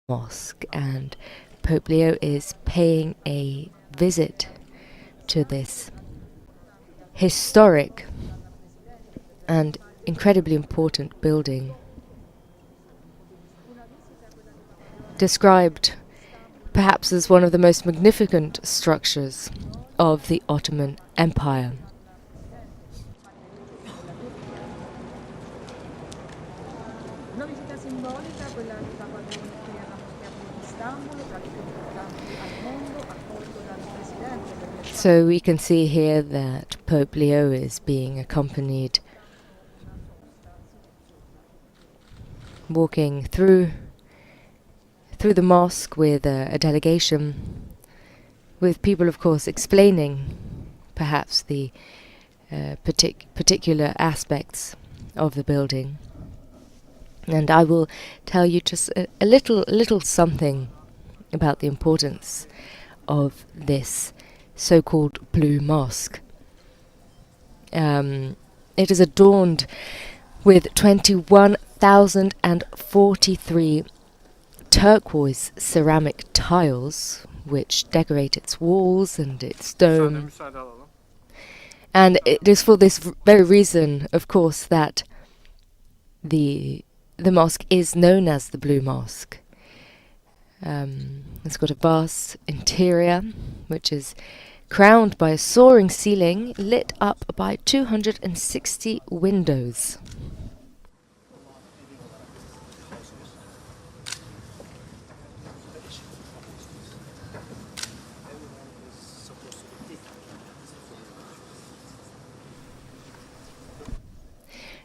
Mosque, and Pope Leo is paying a visit to this historic and incredibly important building, described perhaps as one of the most magnificent structures of the Ottoman Empire. So we can see here that Pope Leo is being accompanied, walking through the mosque with a delegation, with people, of course, explaining perhaps the particular aspects of the building. And I will tell you just a little something about the importance of this so-called Blue Mosque. It is adorned with 21,043 turquoise ceramic tiles, which decorate its walls and its dome. And it is for this very reason, of course, that the mosque is known as the Blue Mosque. It's got a vast interior, which is crowned by a soaring ceiling lit up by 260 windows.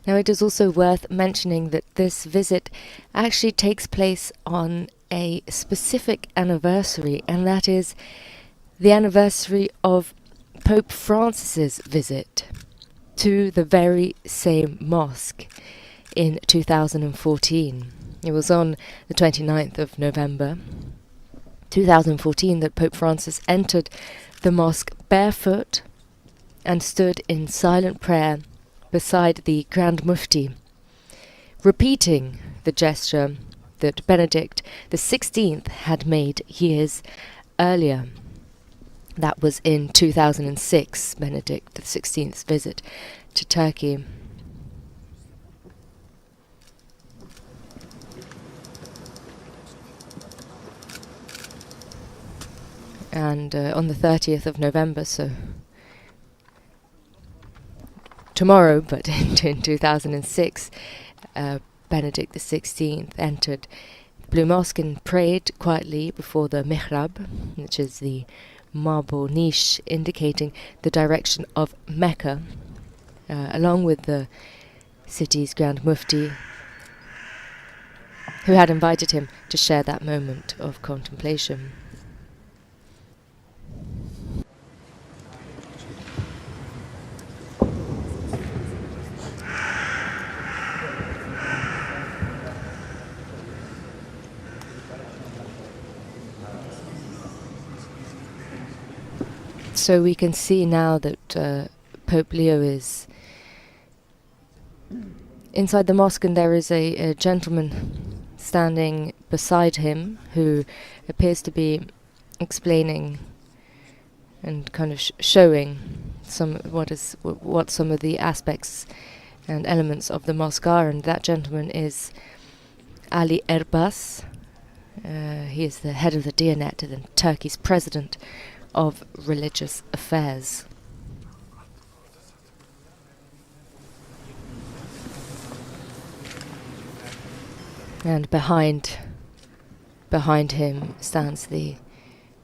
Now, it is also worth mentioning that this visit actually takes place on a specific anniversary, and that is the anniversary of Pope Francis's visit to the very same mosque in 2014. It was on the 29th of November 2014 that Pope Francis entered the mosque barefoot and stood in silent prayer beside the Grand Mufti, repeating the gesture that Benedict XVI had made years earlier. That was in 2006, Benedict XVI's visit to Turkey. And on the 30th of November, so tomorrow, but in 2006, Benedict XVI entered the Blue Mosque and prayed quietly before the mihrab, which is the marble niche indicating the direction of Mecca, along with the city's Grand Mufti, who had invited him to share that moment of contemplation. So we can see now that Pope Leo is inside the mosque, and there is a gentleman standing beside him who appears to be explaining and kind of showing what some of the aspects and elements of the mosque are. And that gentleman is Ali Erbas. He is the head of the Diyanet and Turkey's president of religious affairs. And behind him stands the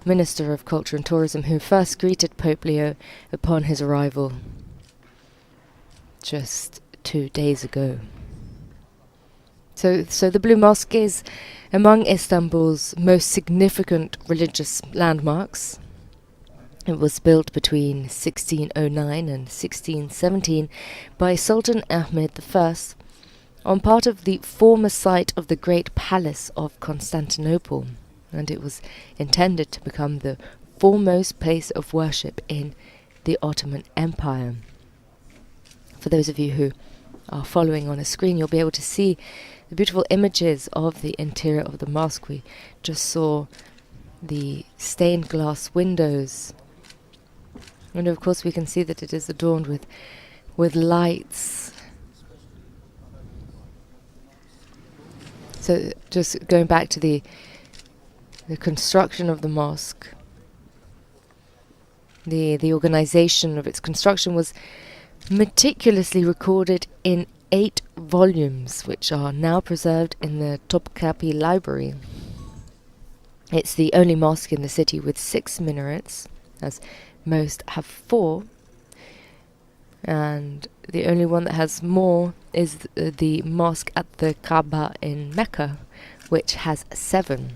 Minister of Culture and Tourism, who first greeted Pope Leo upon his arrival just 2 days ago. So the Blue Mosque is among Istanbul's most significant religious landmarks. It was built between 1609 and 1617 by Sultan Ahmed I on part of the former site of the Great Palace of Constantinople, and it was intended to become the foremost place of worship in the Ottoman Empire. For those of you who are following on a screen, you'll be able to see the beautiful images of the interior of the mosque. We just saw the stained glass windows, and of course we can see that it is adorned with lights. So just going back to the construction of the mosque, the organization of its construction was meticulously recorded in 8 volumes, which are now preserved in the Topkapi Library. It's the only mosque in the city with 6 minarets, as most have 4, and the only one that has more is the mosque at the Kaaba in Mecca, which has 7.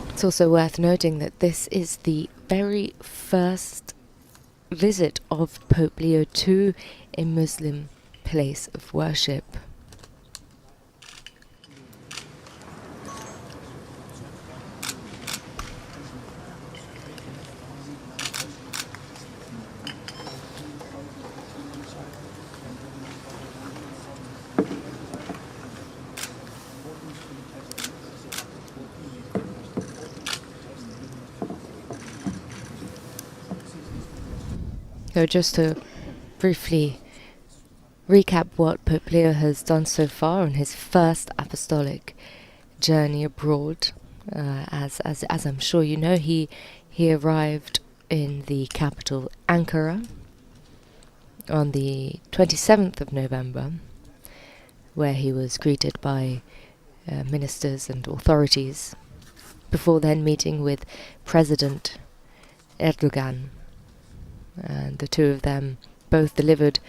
It's also worth noting that this is the very first visit of Pope Leo to a Muslim place of worship. So just to briefly recap what Pope Leo has done so far on his first apostolic journey abroad, as I'm sure you know, he arrived in the capital Ankara on the 27th of November, where he was greeted by ministers and authorities, before then meeting with President Erdogan. And the two of them both delivered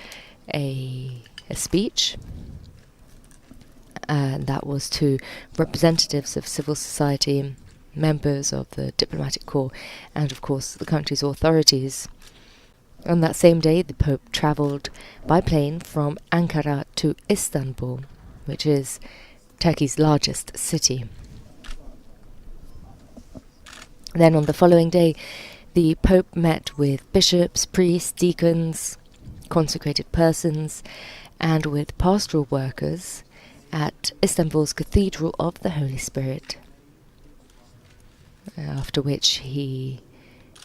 a speech, and that was to representatives of civil society, members of the diplomatic corps, and of course the country's authorities. On that same day, the Pope travelled by plane from Ankara to Istanbul, which is Turkey's largest city. Then on the following day, the Pope met with bishops, priests, deacons, consecrated persons, and with pastoral workers at Istanbul's Cathedral of the Holy Spirit, after which he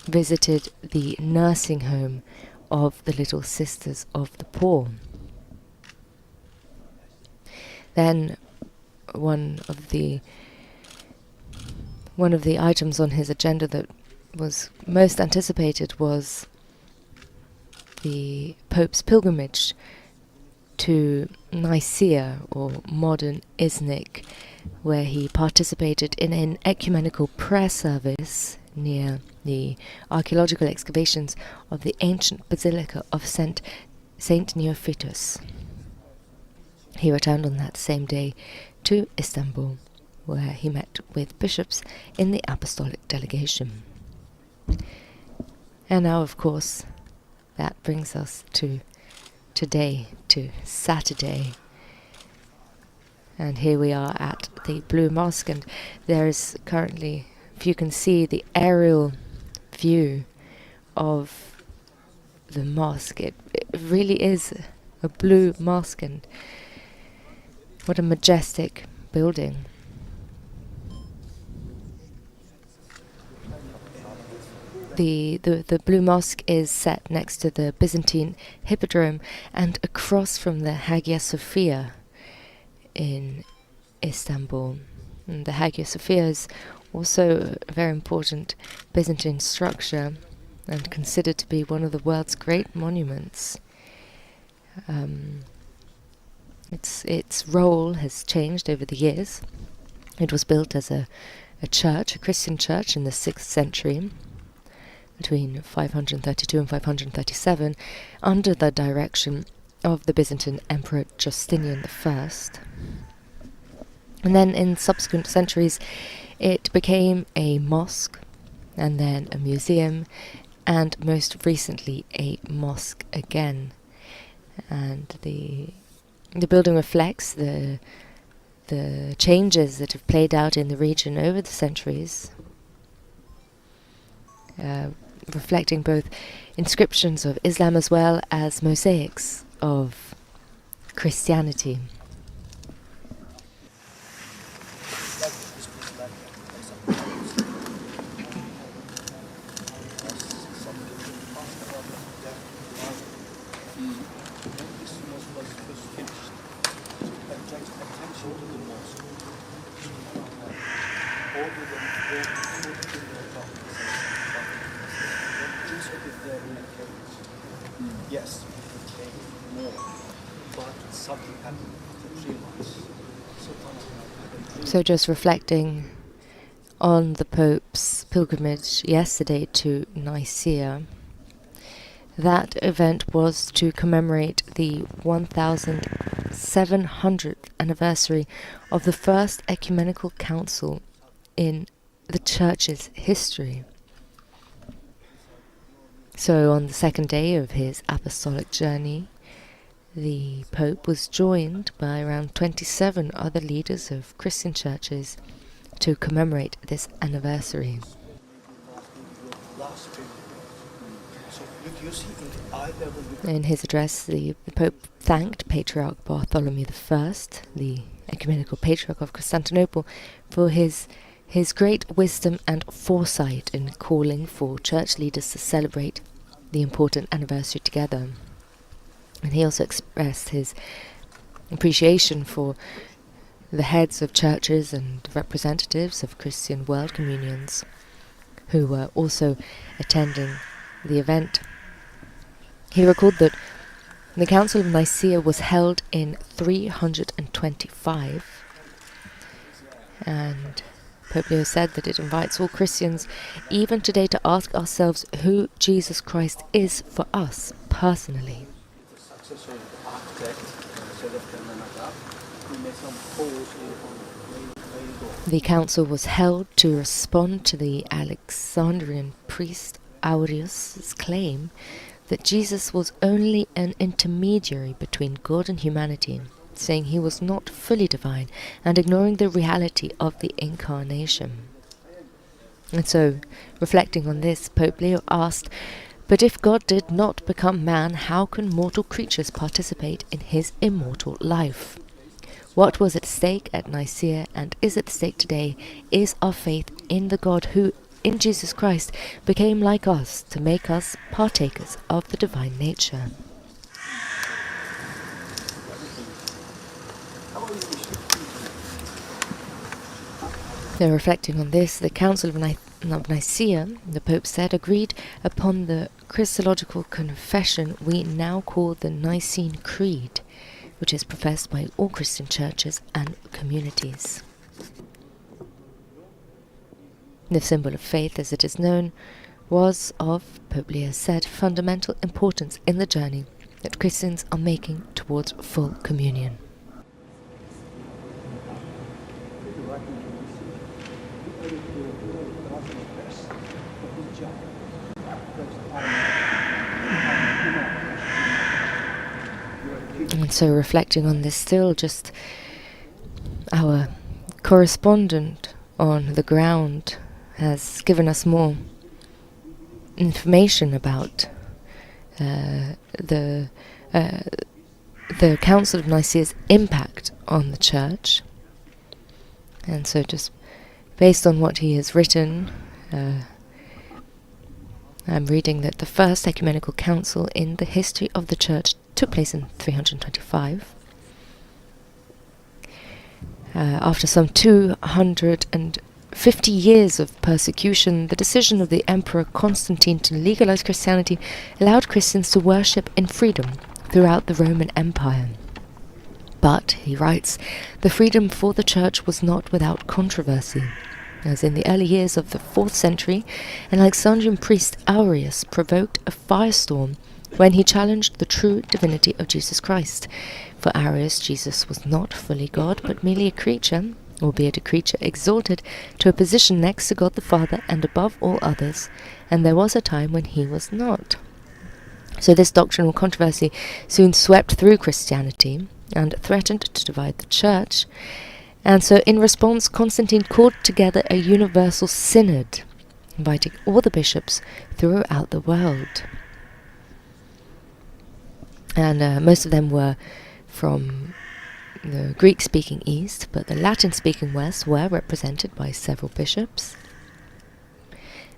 visited the nursing home of the Little Sisters of the Poor. Then one of the items on his agenda that was most anticipated was the Pope's pilgrimage to Nicaea, or modern Iznik, where he participated in an ecumenical prayer service near the archaeological excavations of the ancient basilica of Saint Neophytus. He returned on that same day to Istanbul, where he met with bishops in the apostolic delegation. And now, of course, that brings us to today, to Saturday. And here we are at the Blue Mosque, and there is currently, if you can see, the aerial view of the mosque. It really is a blue mosque, and what a majestic building. The Blue Mosque is set next to the Byzantine Hippodrome and across from the Hagia Sophia in Istanbul. And the Hagia Sophia is also a very important Byzantine structure and considered to be one of the world's great monuments. Its role has changed over the years. It was built as a church, a Christian church, in the 6th century, between 532 and 537, under the direction of the Byzantine Emperor Justinian I. And then in subsequent centuries it became a mosque, and then a museum, and most recently a mosque again. And the building reflects the the changes that have played out in the region over the centuries, reflecting both inscriptions of Islam as well as mosaics of Christianity. Yes, it came more, but something happened for 3 months. So just reflecting on the Pope's pilgrimage yesterday to Nicaea, that event was to commemorate the 1700th anniversary of the First Ecumenical Council in the Church's history. So on the second day of his apostolic journey, the Pope was joined by around 27 other leaders of Christian churches to commemorate this anniversary. In his address, the Pope thanked Patriarch Bartholomew I, the Ecumenical Patriarch of Constantinople, for his great wisdom and foresight in calling for church leaders to celebrate the important anniversary together. And he also expressed his appreciation for the heads of churches and representatives of Christian world communions who were also attending the event. He recalled that the Council of Nicaea was held in 325, and Pope Leo said that it invites all Christians, even today, to ask ourselves who Jesus Christ is for us personally. The council was held to respond to the Alexandrian priest Aureus' claim that Jesus was only an intermediary between God and humanity, saying he was not fully divine and ignoring the reality of the incarnation. And so, reflecting on this, Pope Leo asked, "But if God did not become man, how can mortal creatures participate in his immortal life? What was at stake at Nicaea and is at stake today is our faith in the God who, in Jesus Christ, became like us to make us partakers of the divine nature." So reflecting on this, the Council of Nicaea, the Pope said, agreed upon the Christological confession we now call the Nicene Creed, which is professed by all Christian churches and communities. The symbol of faith, as it is known, was of, Pope Leo said, fundamental importance in the journey that Christians are making towards full communion. And so reflecting on this still, just our correspondent on the ground has given us more information about the Council of Nicaea's impact on the Church. And so just based on what he has written, I'm reading that the First Ecumenical Council in the history of the Church took place in 325. After some 250 years of persecution, the decision of the Emperor Constantine to legalize Christianity allowed Christians to worship in freedom throughout the Roman Empire. But, he writes, the freedom for the Church was not without controversy, as in the early years of the 4th century, an Alexandrian priest Aureus provoked a firestorm when he challenged the true divinity of Jesus Christ. For Aureus, Jesus was not fully God, but merely a creature, albeit a creature exalted to a position next to God the Father and above all others, and there was a time when he was not. So this doctrinal controversy soon swept through Christianity and threatened to divide the Church, And so in response, Constantine called together a universal synod, inviting all the bishops throughout the world. And most of them were from the Greek-speaking East, but the Latin-speaking West were represented by several bishops.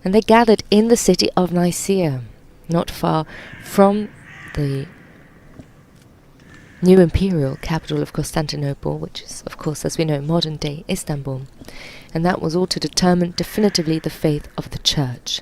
And they gathered in the city of Nicaea, not far from the new imperial capital of Constantinople, which is, of course, as we know, modern-day Istanbul. And that was all to determine definitively the faith of the Church.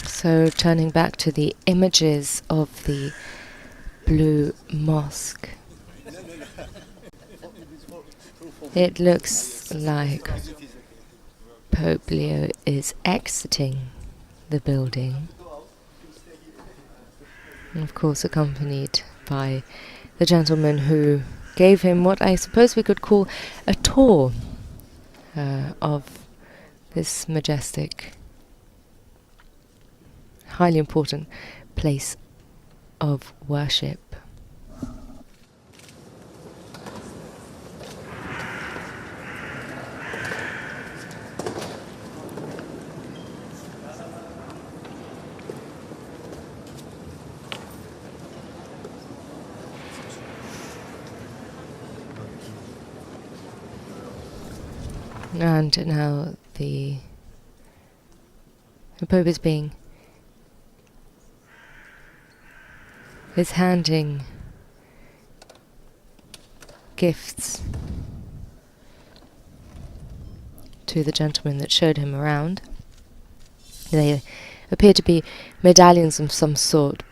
So turning back to the images of the Blue Mosque, it looks like Pope Leo is exiting the building, and of course accompanied by the gentleman who gave him what I suppose we could call a tour of this majestic, highly important place of worship. And now the Pope is handing gifts to the gentleman that showed him around. They appear to be medallions of some sort,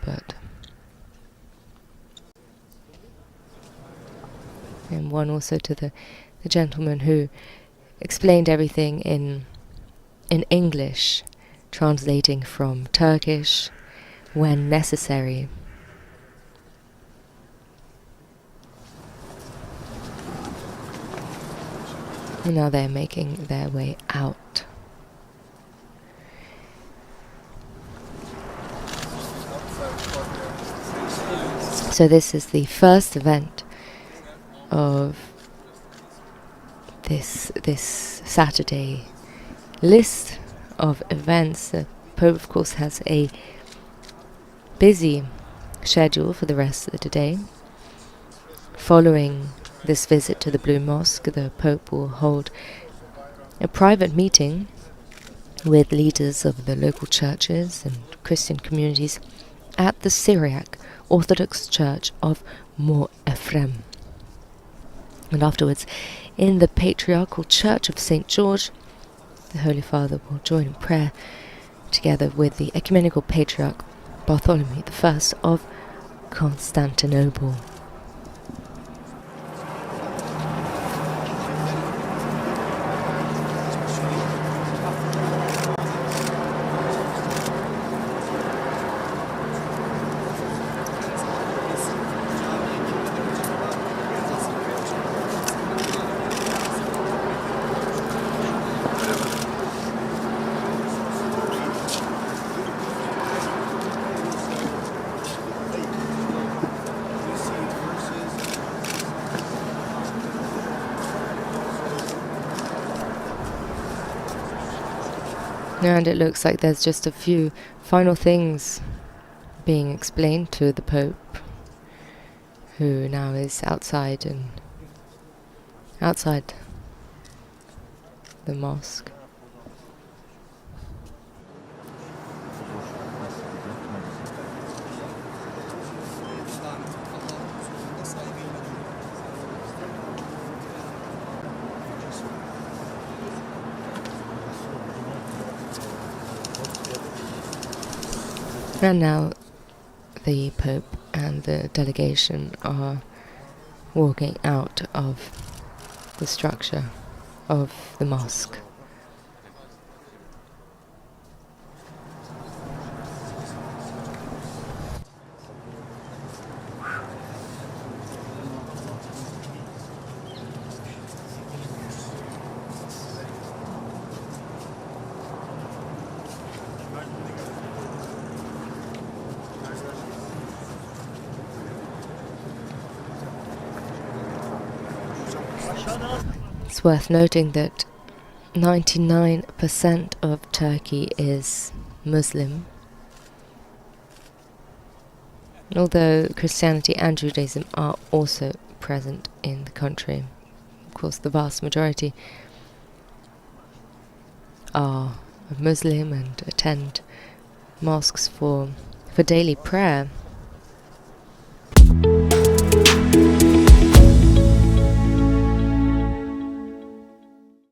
and one also to the gentleman who explained everything in English, translating from Turkish when necessary. And now they're making their way out. So this is the first event of this Saturday list of events. The Pope, of course, has a busy schedule for the rest of the day. Following this visit to the Blue Mosque, the Pope will hold a private meeting with leaders of the local churches and Christian communities at the Syriac Orthodox Church of Mor Ephraim. And afterwards, in the Patriarchal Church of St. George, the Holy Father will join in prayer together with the Ecumenical Patriarch Bartholomew I of Constantinople. And it looks like there's just a few final things being explained to the Pope, who now is outside the mosque. And now the Pope and the delegation are walking out of the structure of the mosque. It's worth noting that 99% of Turkey is Muslim, although Christianity and Judaism are also present in the country. Of course, the vast majority are Muslim and attend mosques for daily prayer.